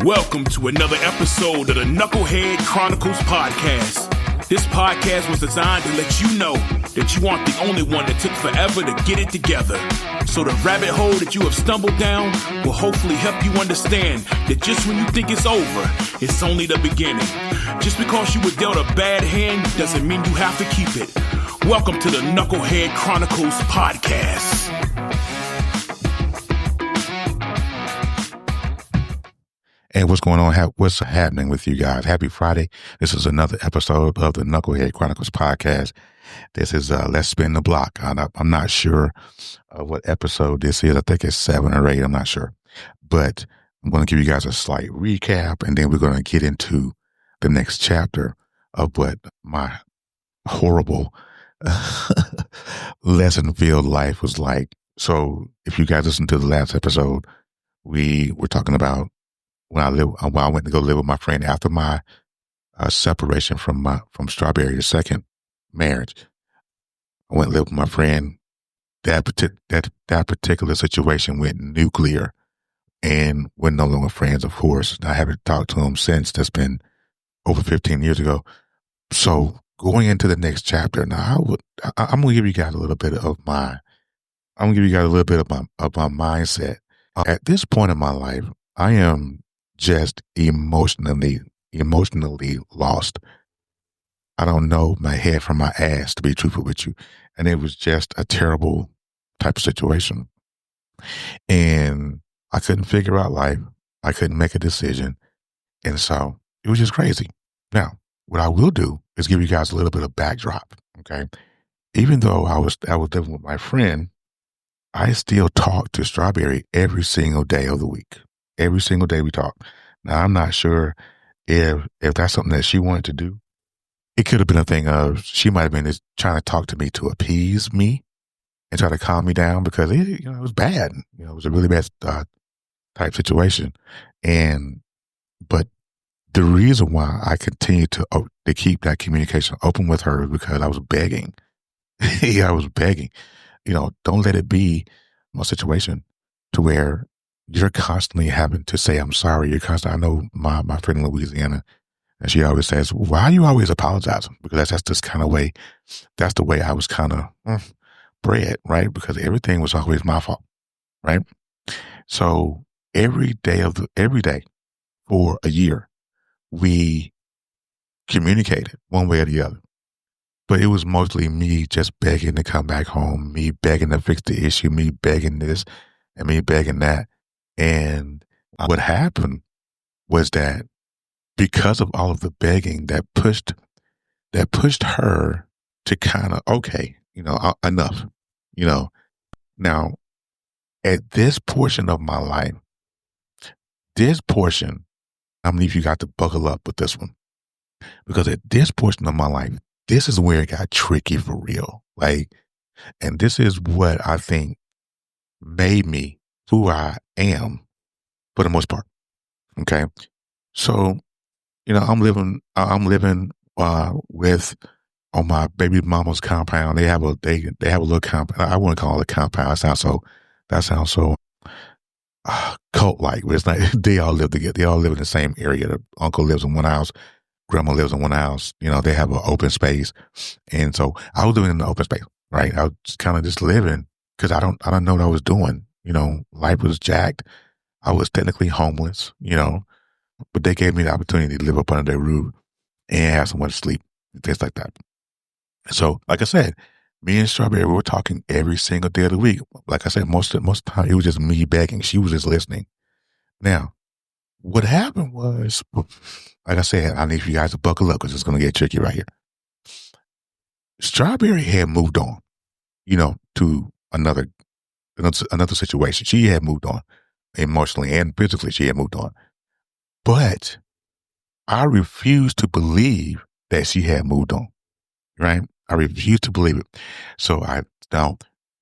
Welcome to another episode of the Knucklehead Chronicles podcast. This podcast was designed to let you know that you aren't the only one that took forever to get it together. So the rabbit hole that you have stumbled down will hopefully help you understand that just when you think it's over, it's only the beginning. Just because you were dealt a bad hand doesn't mean you have to keep it. Welcome to the Knucklehead Chronicles podcast. And what's going on? What's happening with you guys? Happy Friday. This is another episode of the Knucklehead Chronicles podcast. This is Let's Spin the Block. I'm not sure what episode this is. I think it's 7 or 8. I'm not sure. But I'm going to give you guys a slight recap, and then we're going to get into the next chapter of what my horrible lesson-filled life was like. So if you guys listened to the last episode, we were talking about when I went to go live with my friend after my separation from Strawberry, the second marriage. I went to live with my friend. That particular situation went nuclear, and we're no longer friends, of course. I haven't talked to him since. That's been over 15 years ago. So going into the next chapter, now I'm going to give you guys a little bit of my mindset. At this point in my life, I am just emotionally lost. I don't know my head from my ass, to be truthful with you. And it was just a terrible type of situation. And I couldn't figure out life. I couldn't make a decision. And so it was just crazy. Now, what I will do is give you guys a little bit of backdrop. Okay. Even though I was living with my friend, I still talk to Strawberry every single day of the week. Every single day we talk. Now, I'm not sure if that's something that she wanted to do. It could have been a thing of she might have been just trying to talk to me to appease me and try to calm me down because it was bad. It was a really bad type situation. But the reason why I continued to keep that communication open with her is because I was begging. I was begging. Don't let it be a situation to where you're constantly having to say, I'm sorry. I know my friend in Louisiana, and she always says, why are you always apologizing? Because that's just kind of way, that's the way I was kind of bred, right? Because everything was always my fault, right? So every day for a year, we communicated one way or the other. But it was mostly me just begging to come back home, me begging to fix the issue, me begging this and me begging that. And what happened was that because of all of the begging that pushed her to kind of, okay, enough, Now, at this portion of my life, how many of you got to buckle up with this one? Because at this portion of my life, this is where it got tricky for real. And this is what I think made me who I am for the most part. Okay. So, I'm living with on my baby mama's compound. They have a little compound. I wouldn't call it a compound. That sounds so cult-like, but it's not. They all live together. They all live in the same area. The uncle lives in one house. Grandma lives in one house. They have an open space. And so I was living in the open space, right? I was kind of just living because I don't know what I was doing. Life was jacked. I was technically homeless, but they gave me the opportunity to live up under their roof and have somewhere to sleep and things like that. So, like I said, me and Strawberry, we were talking every single day of the week. Like I said, most of the time it was just me begging. She was just listening. Now, what happened was, like I said, I need you guys to buckle up because it's going to get tricky right here. Strawberry had moved on, to another situation. She had moved on emotionally and physically. She had moved on, but I refused to believe that she had moved on. Right? I refused to believe it. So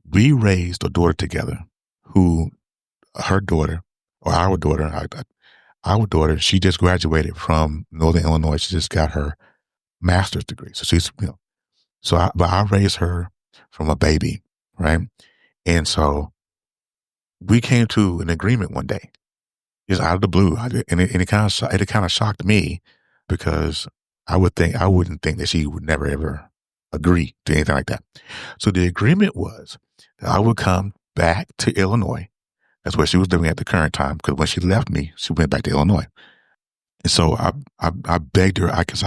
we raised a daughter together. Our daughter, she just graduated from Northern Illinois. She just got her master's degree. So she's, but I raised her from a baby, right? And so we came to an agreement one day. just out of the blue. And it kind of shocked me because I wouldn't think that she would never ever agree to anything like that. So the agreement was that I would come back to Illinois. That's where she was living at the current time. Because when she left me, she went back to Illinois. And so I begged her. I guess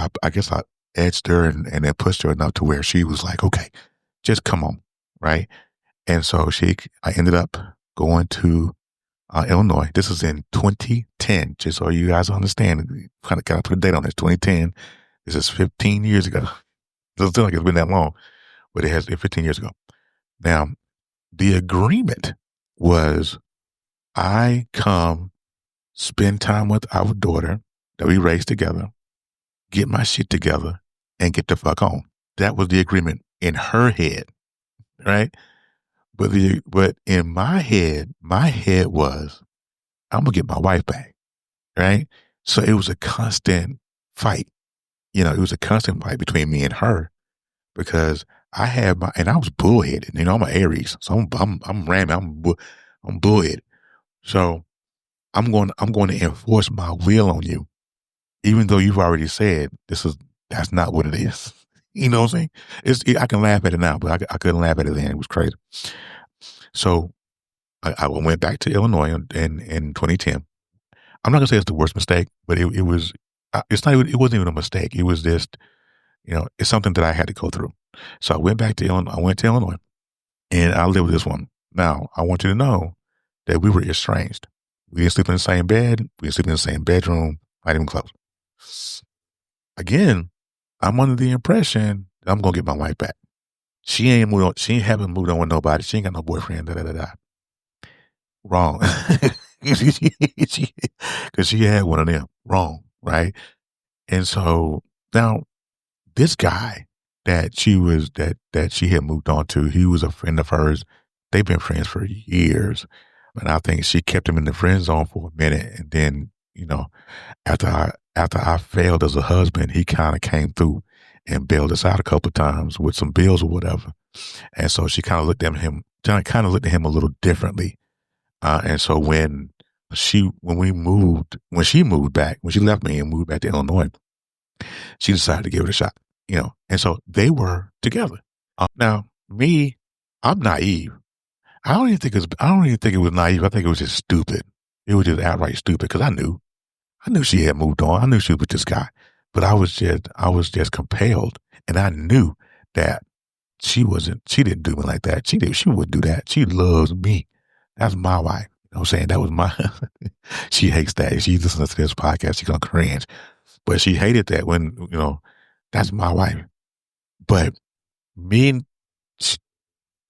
I edged her and then pushed her enough to where she was like, okay, just come on. Right. And so I ended up going to Illinois. This is in 2010, just so you guys understand. Kind of put a date on this. 2010. This is 15 years ago. It doesn't seem like it's been that long, but it has been 15 years ago. Now, the agreement was I come spend time with our daughter that we raised together, get my shit together, and get the fuck on. That was the agreement in her head, right? But in my head was, I'm gonna get my wife back, right? So it was a constant fight. It was a constant fight between me and her because and I was bullheaded. I'm an Aries, so I'm ramming, I'm bullheaded. So I'm going to enforce my will on you, even though you've already said that's not what it is. You know what I'm saying? I can laugh at it now, but I couldn't laugh at it then. It was crazy. So I went back to Illinois in 2010. I'm not gonna say it's the worst mistake, but it was. It's not. It wasn't even a mistake. It was just, it's something that I had to go through. So I went back to Illinois. I went to Illinois, and I lived with this woman. Now I want you to know that we were estranged. We didn't sleep in the same bed. We didn't sleep in the same bedroom. Not even close. Again, I'm under the impression that I'm gonna get my wife back. She ain't moved on. She haven't moved on with nobody. She ain't got no boyfriend. Da da da da. Wrong. Because she had one of them. Wrong. Right. And so now this guy that she had moved on to, he was a friend of hers. They've been friends for years. And I think she kept him in the friend zone for a minute. And then, after I failed as a husband, he kind of came through and bailed us out a couple of times with some bills or whatever. And so she kind of looked at him a little differently. And so when she moved back, when she left me and moved back to Illinois, she decided to give it a shot, and so they were together. Now me, I'm naive. I don't even think it was naive. I think it was just stupid. It was just outright stupid because I knew she had moved on. I knew she was with this guy, but I was just compelled, and I knew that she didn't do me like that. She wouldn't do that. She loves me. That's my wife. You know what I'm saying? That was my, she hates that. If she listens to this podcast, she's going to cringe. But she hated that when, that's my wife. But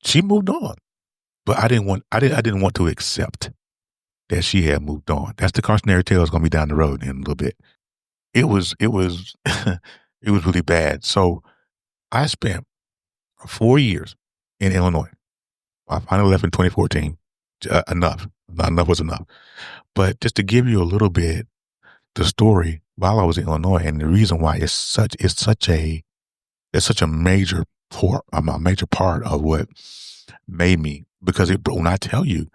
she moved on. But I didn't want to accept that she had moved on. That's the cautionary tale is going to be down the road in a little bit. It was it was really bad. So I spent 4 years in Illinois. I finally left in 2014. Enough. Not enough was enough. But just to give you a little bit, the story while I was in Illinois and the reason why it's such a major part of what made me, because when I tell you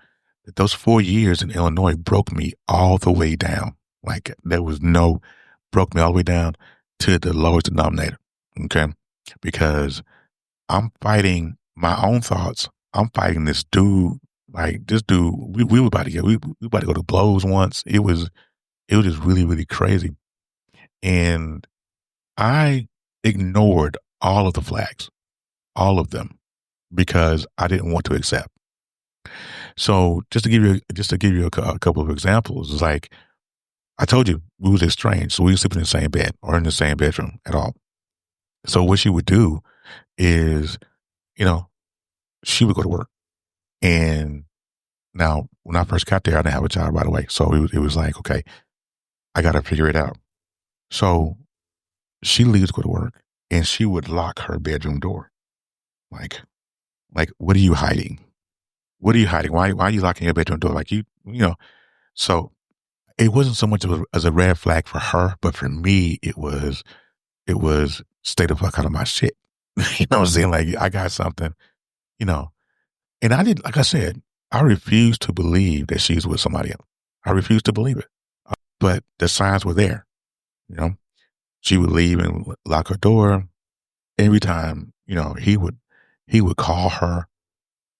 that those 4 years in Illinois broke me all the way down, like broke me all the way down to the lowest denominator. Okay. Because I'm fighting my own thoughts. I'm fighting this dude. Like this dude, we were about to we about to go to blows once. It was just really, really crazy. And I ignored all of the flags, all of them, because I didn't want to accept. So just to give you a couple of examples, it's like I told you, we was estranged, so we were sleeping in the same bed or in the same bedroom at all. So what she would do is, she would go to work. And now, when I first got there, I didn't have a job right away. So it was like, okay, I got to figure it out. So she leaves to go to work and she would lock her bedroom door. Like, what are you hiding? What are you hiding? Why are you locking your bedroom door? Like so it wasn't so much as a red flag for her, but for me, it was stay the fuck out of my shit. You know what I'm saying? Like I got something, and I didn't, like I said, I refused to believe that she's with somebody else. I refused to believe it. But the signs were there. You know, she would leave and lock her door. Every time, he would call her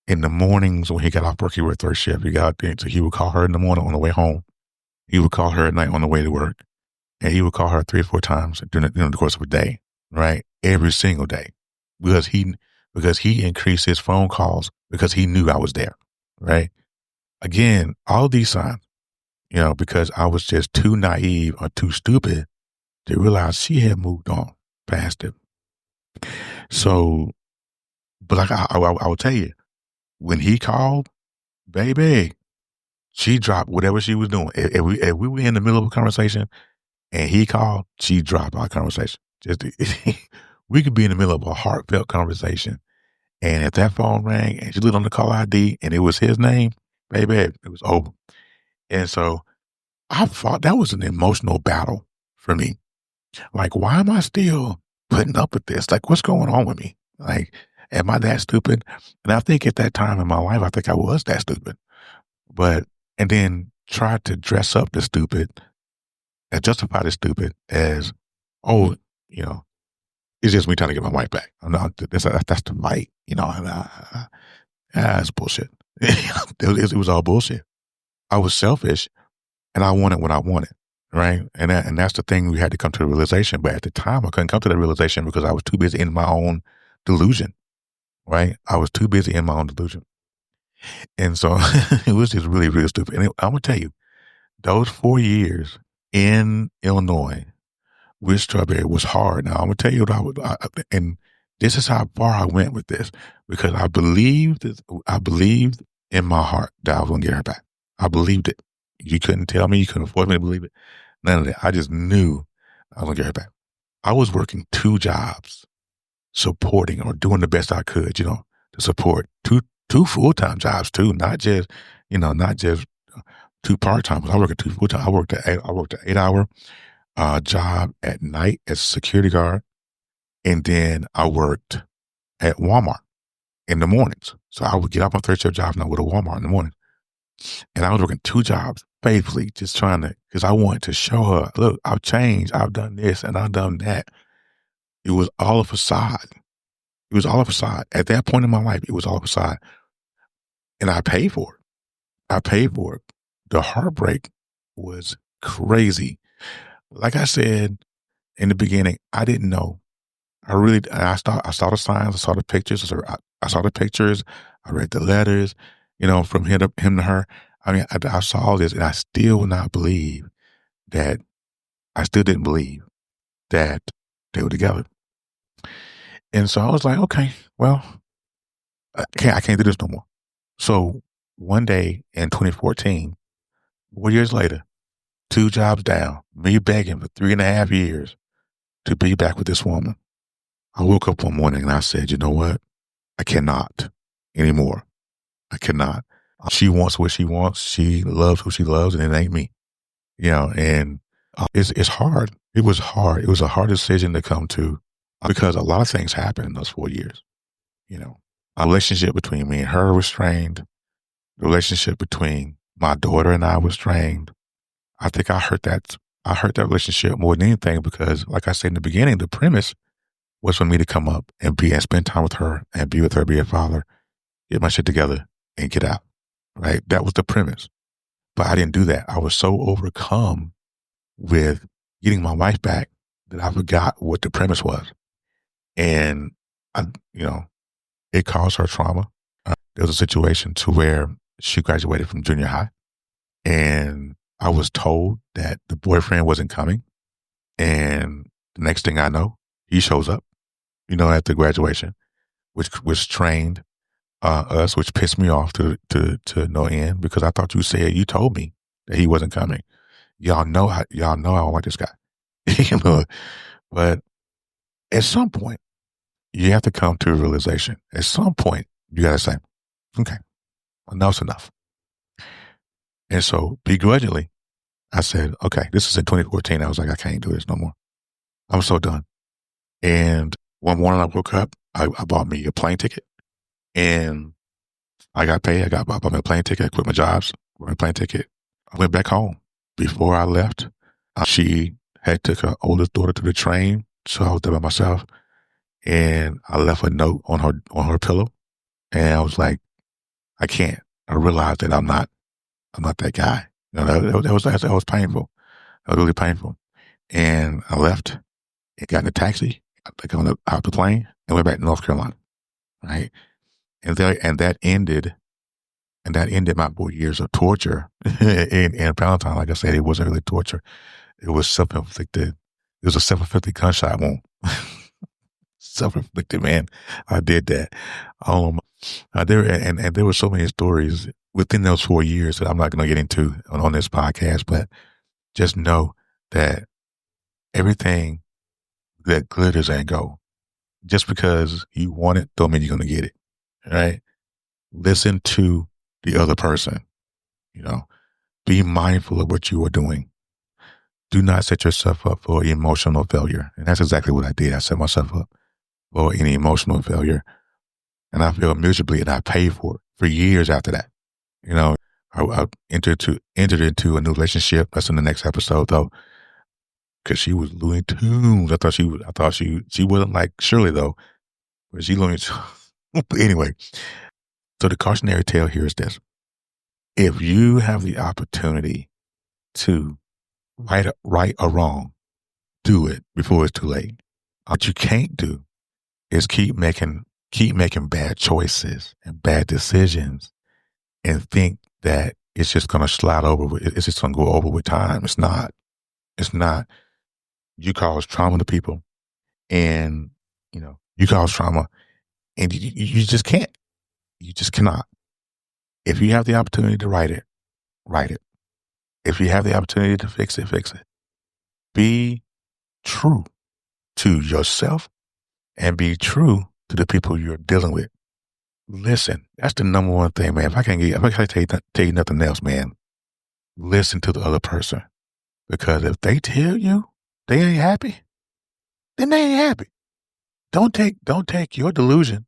in the mornings when he got off work. He worked third shift. He got there, so he would call her in the morning on the way home. He would call her at night on the way to work, and he would call her 3 or 4 times during the course of a day, right? Every single day, because he increased his phone calls because he knew I was there, right? Again, all these signs, because I was just too naive or too stupid to realize she had moved on past it. So, but like I will tell you, when he called, baby, she dropped whatever she was doing. If we were in the middle of a conversation and he called, she dropped our conversation. We could be in the middle of a heartfelt conversation, and if that phone rang and she looked on the call ID and it was his name, baby, it was over. And so I thought that was an emotional battle for me. Like, why am I still putting up with this? Like, what's going on with me? Like, am I that stupid? And I think at that time in my life, I think I was that stupid. And then tried to dress up the stupid and justify the stupid as, oh, it's just me trying to get my wife back. I'm not, that's the fight, it's bullshit. It was all bullshit. I was selfish and I wanted what I wanted. Right. And that's the thing we had to come to the realization. But at the time, I couldn't come to that realization because I was too busy in my own delusion. Right. I was too busy in my own delusion. And so it was just really, really stupid. And I'm going to tell you, those 4 years in Illinois with Strawberry was hard. Now, I'm going to tell you what and this is how far I went with this, because I believed in my heart that I was going to get her back. I believed it. You couldn't tell me. You couldn't force me to believe it. None of that. I just knew I was going to get her back. I was working 2 jobs, supporting or doing the best I could, to support two full-time jobs too, not just 2 part-timers. I worked at 2 full-time. I worked an 8-hour job at night as a security guard. And then I worked at Walmart in the mornings. So I would get off my third shift job and I would go to Walmart in the morning. And I was working 2 jobs faithfully, just trying to, because I wanted to show her, look, I've changed. I've done this and I've done that. It was all a facade. It was all a facade. At that point in my life, it was all a facade. And I paid for it. The heartbreak was crazy. Like I said in the beginning, I didn't know. I saw the signs, I saw the pictures, I saw the pictures, I read the letters, from him to her. I mean, I saw all this and I still didn't believe that they were together. And so I was like, okay, well, I can't do this no more. So one day in 2014, 4 years later, 2 jobs down, me begging for 3.5 years to be back with this woman. I woke up one morning and I said, you know what? I cannot anymore. I cannot. She wants what she wants. She loves who she loves, and it ain't me. And it's hard. It was hard. It was a hard decision to come to because a lot of things happened in those 4 years. A relationship between me and her was strained. The relationship between my daughter and I was strained. I think I hurt that relationship more than anything because, like I said in the beginning, the premise was for me to come up and spend time with her and be with her, be a father, get my shit together and get out. Right? That was the premise. But I didn't do that. I was so overcome with getting my wife back that I forgot what the premise was. And it caused her trauma. There was a situation to where she graduated from junior high and I was told that the boyfriend wasn't coming. And the next thing I know, he shows up, at the graduation, which trained us, which pissed me off to no end because I thought you told me that he wasn't coming. Y'all know I don't like this guy. But at some point, you have to come to a realization. At some point, you got to say, okay, enough's enough. And so begrudgingly, I said, okay, this is in 2014. I was like, I can't do this no more. I'm so done. And one morning I woke up, I bought me a plane ticket and I got paid. I bought me a plane ticket. I quit my jobs, bought my plane ticket, I went back home. Before I left, she had took her oldest daughter to the train, so I was there by myself. And I left a note on her pillow, and I was like, I can't. I realized that I'm not that guy. That was painful. That was really painful. And I left and got in a taxi. I got out the plane and went back to North Carolina. Right. And that ended my 4 years of torture in Palestine. Like I said, it wasn't really torture. It was self-inflicted. It was a self-inflicted gunshot wound. Self-inflicted, man. I did that. There were so many stories within those 4 years that I'm not going to get into on this podcast, but just know that everything that glitters ain't gold. Just because you want it, don't mean you're going to get it. Right? Listen to the other person. Be mindful of what you are doing. Do not set yourself up for emotional failure. And that's exactly what I did. I set myself up for any emotional failure. And I failed miserably, and I paid for years after that. I entered into a new relationship. That's in the next episode, though, because she was Looney Tunes. I thought she wasn't like Shirley, though, but she Looney Tunes. Anyway, so the cautionary tale here is this: if you have the opportunity to right or wrong, do it before it's too late. What you can't do is keep making bad choices and bad decisions and think that it's just going to slide over. It's just going to go over with time. It's not. You cause trauma to people, and, you cause trauma, and you just can't. You just cannot. If you have the opportunity to write it, write it. If you have the opportunity to fix it, fix it. Be true to yourself and be true to the people you're dealing with. Listen, that's the number one thing, man. If I can't tell you nothing else, man, listen to the other person. Because if they tell you they ain't happy, then they ain't happy. Don't take your delusion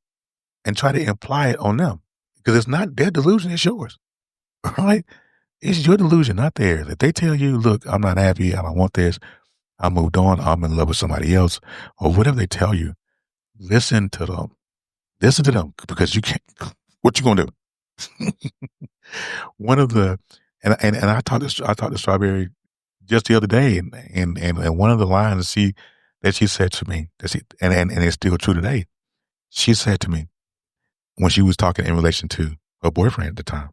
and try to imply it on them. Because it's not their delusion, it's yours. All right? It's your delusion, not theirs. If they tell you, look, I'm not happy, I don't want this, I moved on, I'm in love with somebody else, or whatever they tell you, listen to them. Listen to them, because you can't. What you gonna do? One of the and I talked to Strawberry just the other day, and one of the lines that she said to me, and it's still true today. She said to me when she was talking in relation to her boyfriend at the time,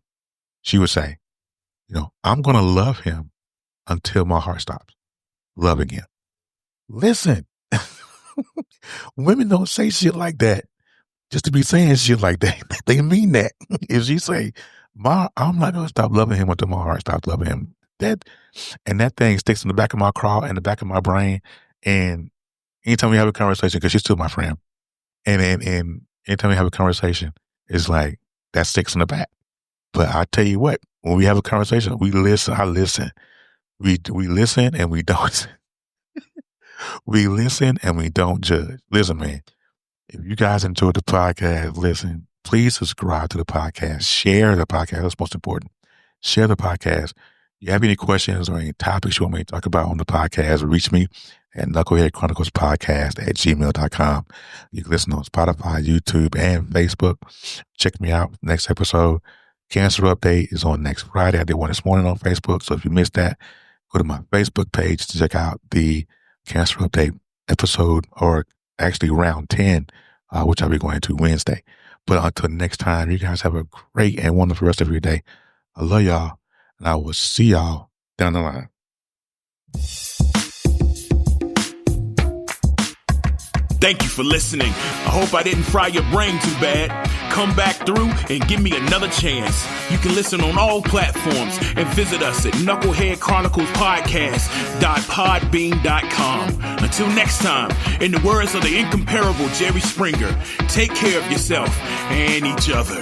she would say, I'm gonna love him until my heart stops loving him. Listen, women don't say shit like that just to be saying shit like that. They mean that. If she say, I'm not going to stop loving him until my heart stops loving him. That thing sticks in the back of my craw, in the back of my brain. And anytime we have a conversation, because she's still my friend, and anytime we have a conversation, it's like, that sticks in the back. But I tell you what, when we have a conversation, we listen. I listen. We listen and we don't. We listen and we don't judge. Listen, man, if you guys enjoyed the podcast, listen, please subscribe to the podcast. Share the podcast. That's most important. Share the podcast. If you have any questions or any topics you want me to talk about on the podcast, reach me at Knucklehead Chronicles Podcast at gmail.com. You can listen on Spotify, YouTube, and Facebook. Check me out. Next episode, Cancer Update, is on next Friday. I did one this morning on Facebook. So if you missed that, go to my Facebook page to check out the Cancer Update episode, or actually round 10, which I'll be going to Wednesday. But until next time, you guys have a great and wonderful rest of your day. I love y'all, and I will see y'all down the line. Thank you for listening. I hope I didn't fry your brain too bad. Come back through and give me another chance. You can listen on all platforms and visit us at Knucklehead Chronicles Podcast.podbean.com. Until next time, in the words of the incomparable Jerry Springer, take care of yourself and each other.